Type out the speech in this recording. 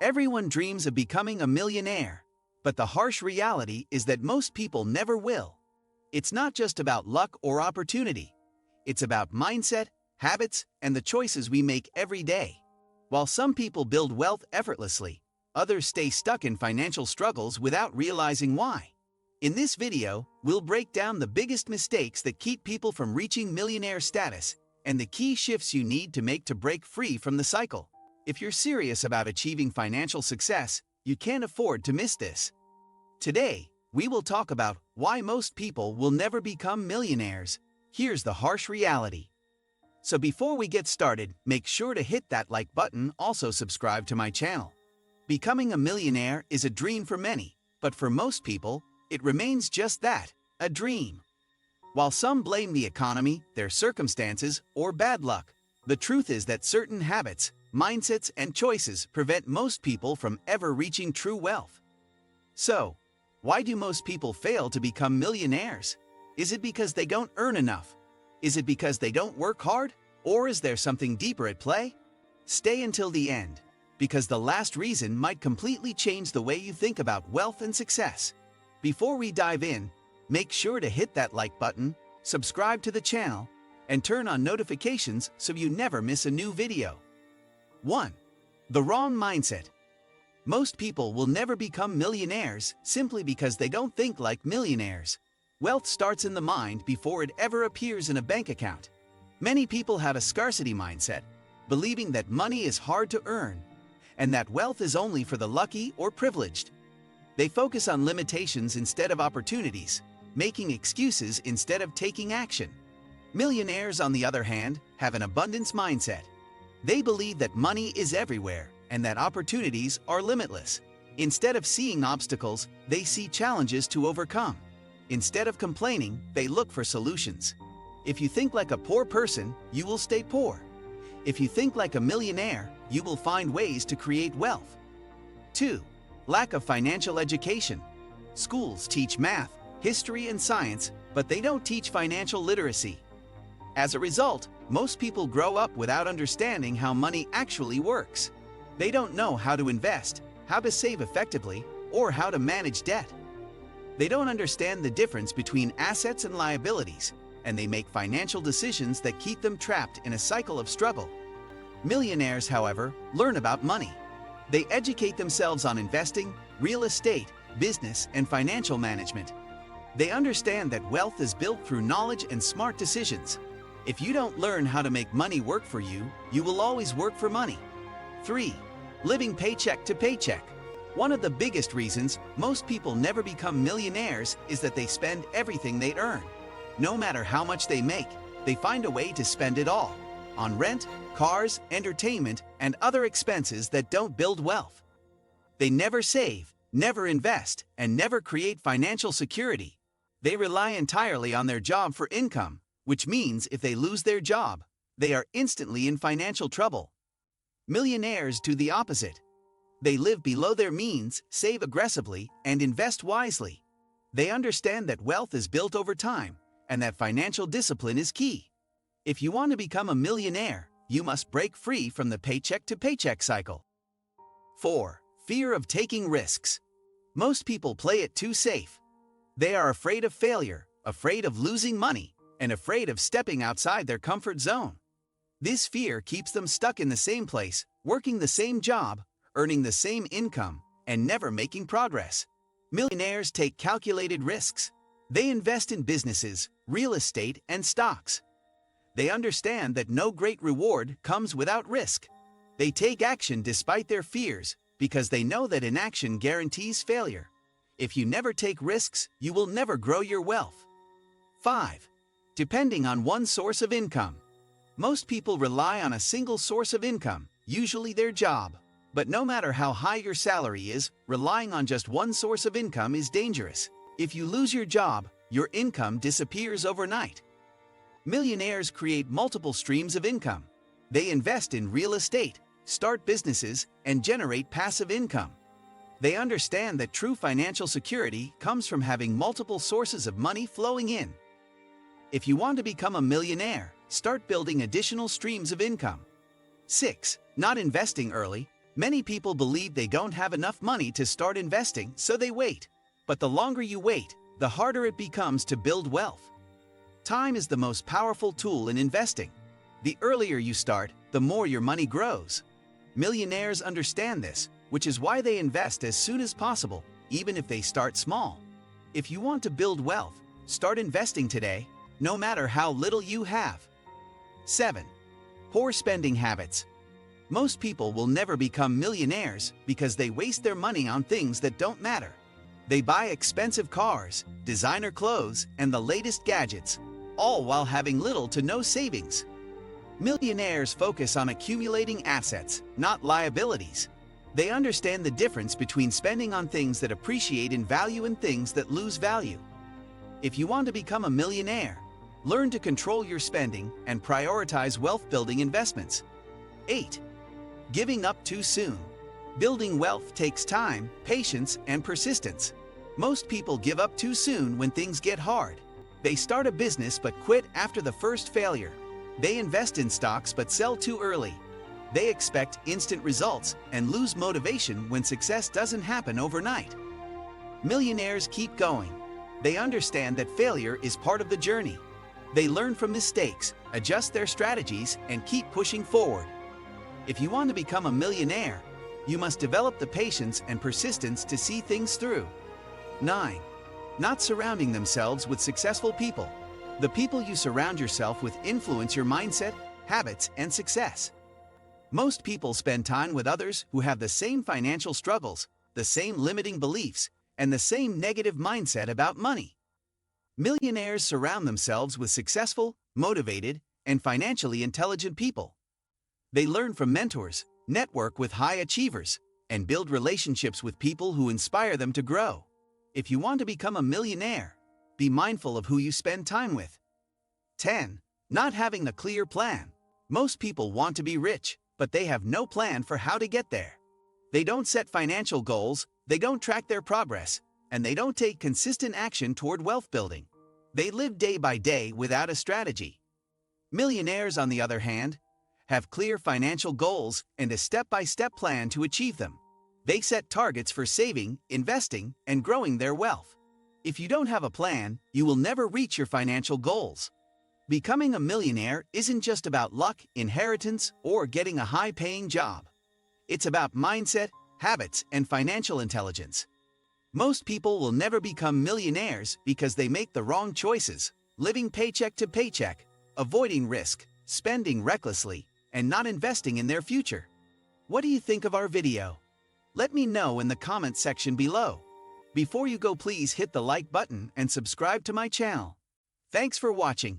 Everyone dreams of becoming a millionaire, but the harsh reality is that most people never will. It's not just about luck or opportunity. It's about mindset, habits, and the choices we make every day. While some people build wealth effortlessly, others stay stuck in financial struggles without realizing why. In this video, we'll break down the biggest mistakes that keep people from reaching millionaire status and the key shifts you need to make to break free from the cycle. If you're serious about achieving financial success, you can't afford to miss this. Today, we will talk about why most people will never become millionaires. Here's the harsh reality. So before we get started, make sure to hit that like button, also subscribe to my channel. Becoming a millionaire is a dream for many, but for most people, it remains just that, a dream. While some blame the economy, their circumstances, or bad luck, the truth is that certain habits, mindsets, and choices prevent most people from ever reaching true wealth. So, why do most people fail to become millionaires? Is it because they don't earn enough? Is it because they don't work hard? Or is there something deeper at play? Stay until the end, because the last reason might completely change the way you think about wealth and success. Before we dive in, make sure to hit that like button, subscribe to the channel, and turn on notifications so you never miss a new video. 1. The wrong mindset. Most people will never become millionaires simply because they don't think like millionaires. Wealth starts in the mind before it ever appears in a bank account. Many people have a scarcity mindset, believing that money is hard to earn, and that wealth is only for the lucky or privileged. They focus on limitations instead of opportunities, making excuses instead of taking action. Millionaires, on the other hand, have an abundance mindset. They believe that money is everywhere and that opportunities are limitless. Instead of seeing obstacles, they see challenges to overcome. Instead of complaining, they look for solutions. If you think like a poor person, you will stay poor. If you think like a millionaire, you will find ways to create wealth. 2. Lack of financial education. Schools teach math, history, and science, but they don't teach financial literacy. As a result, most people grow up without understanding how money actually works. They don't know how to invest, how to save effectively, or how to manage debt. They don't understand the difference between assets and liabilities, and they make financial decisions that keep them trapped in a cycle of struggle. Millionaires, however, learn about money. They educate themselves on investing, real estate, business, and financial management. They understand that wealth is built through knowledge and smart decisions. If you don't learn how to make money work for you, you will always work for money. 3. Living paycheck to paycheck. One of the biggest reasons most people never become millionaires is that they spend everything they earn. No matter how much they make, they find a way to spend it all on rent, cars, entertainment, and other expenses that don't build wealth. They never save, never invest, and never create financial security. They rely entirely on their job for income, which means if they lose their job, they are instantly in financial trouble. Millionaires do the opposite. They live below their means, save aggressively, and invest wisely. They understand that wealth is built over time, and that financial discipline is key. If you want to become a millionaire, you must break free from the paycheck-to-paycheck cycle. 4. Fear of taking risks. Most people play it too safe. They are afraid of failure, afraid of losing money, and afraid of stepping outside their comfort zone. This fear keeps them stuck in the same place, working the same job, earning the same income, and never making progress. Millionaires take calculated risks. They invest in businesses, real estate, and stocks. They understand that no great reward comes without risk. They take action despite their fears because they know that inaction guarantees failure. If you never take risks, you will never grow your wealth. 5. Depending on one source of income. Most people rely on a single source of income, usually their job. But no matter how high your salary is, relying on just one source of income is dangerous. If you lose your job, your income disappears overnight. Millionaires create multiple streams of income. They invest in real estate, start businesses, and generate passive income. They understand that true financial security comes from having multiple sources of money flowing in. If you want to become a millionaire, start building additional streams of income. 6. Not investing early. Many people believe they don't have enough money to start investing, so they wait. But the longer you wait, the harder it becomes to build wealth. Time is the most powerful tool in investing. The earlier you start, the more your money grows. Millionaires understand this, which is why they invest as soon as possible, even if they start small. If you want to build wealth, start investing today, no matter how little you have. 7. Poor spending habits. Most people will never become millionaires because they waste their money on things that don't matter. They buy expensive cars, designer clothes, and the latest gadgets, all while having little to no savings. Millionaires focus on accumulating assets, not liabilities. They understand the difference between spending on things that appreciate in value and things that lose value. If you want to become a millionaire, learn to control your spending and prioritize wealth-building investments. 8. Giving up too soon. Building wealth takes time, patience, and persistence. Most people give up too soon when things get hard. They start a business but quit after the first failure. They invest in stocks but sell too early. They expect instant results and lose motivation when success doesn't happen overnight. Millionaires keep going. They understand that failure is part of the journey. They learn from mistakes, adjust their strategies, and keep pushing forward. If you want to become a millionaire, you must develop the patience and persistence to see things through. 9. Not surrounding themselves with successful people. The people you surround yourself with influence your mindset, habits, and success. Most people spend time with others who have the same financial struggles, the same limiting beliefs, and the same negative mindset about money. Millionaires surround themselves with successful, motivated, and financially intelligent people. They learn from mentors, network with high achievers, and build relationships with people who inspire them to grow. If you want to become a millionaire, be mindful of who you spend time with. 10. Not having a clear plan. Most people want to be rich, but they have no plan for how to get there. They don't set financial goals, they don't track their progress, and they don't take consistent action toward wealth building. They live day by day without a strategy. Millionaires, on the other hand, have clear financial goals and a step-by-step plan to achieve them. They set targets for saving, investing, and growing their wealth. If you don't have a plan, you will never reach your financial goals. Becoming a millionaire isn't just about luck, inheritance, or getting a high-paying job. It's about mindset, habits, and financial intelligence. Most people will never become millionaires because they make the wrong choices, living paycheck to paycheck, avoiding risk, spending recklessly, and not investing in their future. What do you think of our video? Let me know in the comment section below. Before you go, please hit the like button and subscribe to my channel. Thanks for watching.